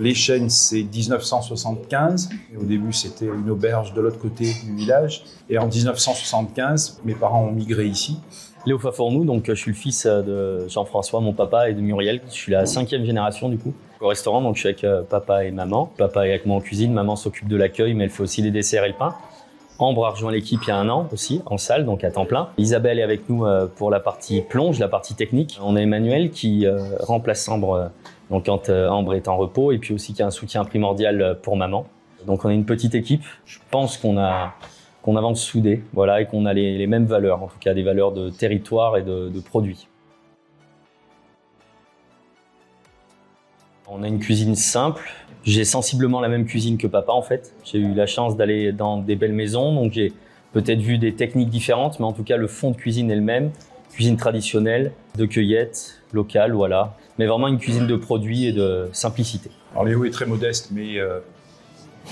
Les Chênes, c'est 1975. Et au début, c'était une auberge de l'autre côté du village. Et en 1975, mes parents ont migré ici. Léo Fafournou, donc je suis le fils de Jean-François, mon papa, et de Muriel. Je suis la 5e génération du coup. Au restaurant, donc je suis avec papa et maman. Papa est avec moi en cuisine, maman s'occupe de l'accueil, mais elle fait aussi les desserts et le pain. Ambre a rejoint l'équipe il y a 1 an aussi, en salle, donc à temps plein. Isabelle est avec nous pour la partie plonge, la partie technique. On a Emmanuel qui remplace Ambre donc quand Ambre est en repos, et puis aussi qui a un soutien primordial pour maman. Donc on est une petite équipe. Je pense qu'on avance soudés, voilà, et qu'on a les mêmes valeurs, en tout cas des valeurs de territoire et de produits. On a une cuisine simple. J'ai sensiblement la même cuisine que papa en fait. J'ai eu la chance d'aller dans des belles maisons, donc j'ai peut-être vu des techniques différentes, mais en tout cas le fond de cuisine est le même. Cuisine traditionnelle, de cueillette, locale, voilà. Mais vraiment une cuisine de produits et de simplicité. Alors Léo est très modeste, mais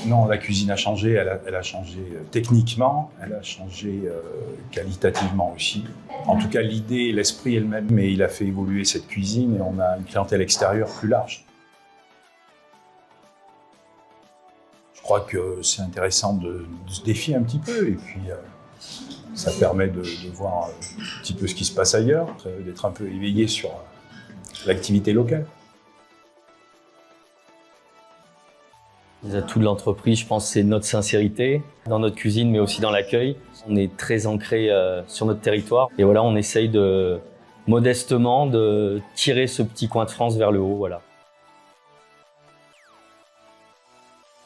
non, la cuisine a changé. Elle a changé techniquement, elle a changé qualitativement aussi. En tout cas, l'idée, l'esprit est le même, mais il a fait évoluer cette cuisine et on a une clientèle extérieure plus large. Je crois que c'est intéressant de se défier un petit peu et puis ça permet de voir un petit peu ce qui se passe ailleurs, d'être un peu éveillé sur l'activité locale. Les atouts de l'entreprise, je pense, c'est notre sincérité dans notre cuisine, mais aussi dans l'accueil. On est très ancré sur notre territoire et voilà, on essaye modestement de tirer ce petit coin de France vers le haut, voilà.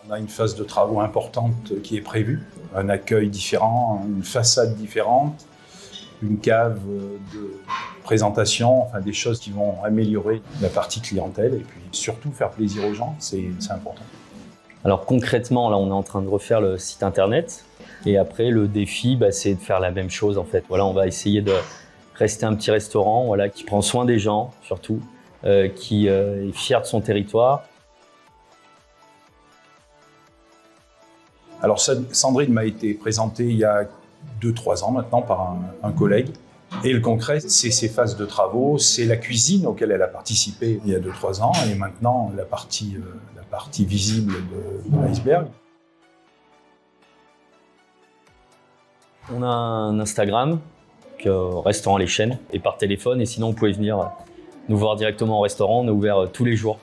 On a une phase de travaux importante qui est prévue, un accueil différent, une façade différente, une cave de présentation, enfin des choses qui vont améliorer la partie clientèle et puis surtout faire plaisir aux gens, c'est important. Alors concrètement, là, on est en train de refaire le site internet et après le défi, c'est de faire la même chose en fait. Voilà, on va essayer de rester un petit restaurant, voilà, qui prend soin des gens surtout, qui est fier de son territoire. Alors Sandrine m'a été présentée il y a 2-3 ans maintenant par un collègue. Et le concret, c'est ces phases de travaux, c'est la cuisine auquel elle a participé il y a 2-3 ans et maintenant la partie visible de l'iceberg. On a un Instagram, restaurant Les Chênes, et par téléphone. Et sinon, vous pouvez venir nous voir directement au restaurant. On est ouvert tous les jours.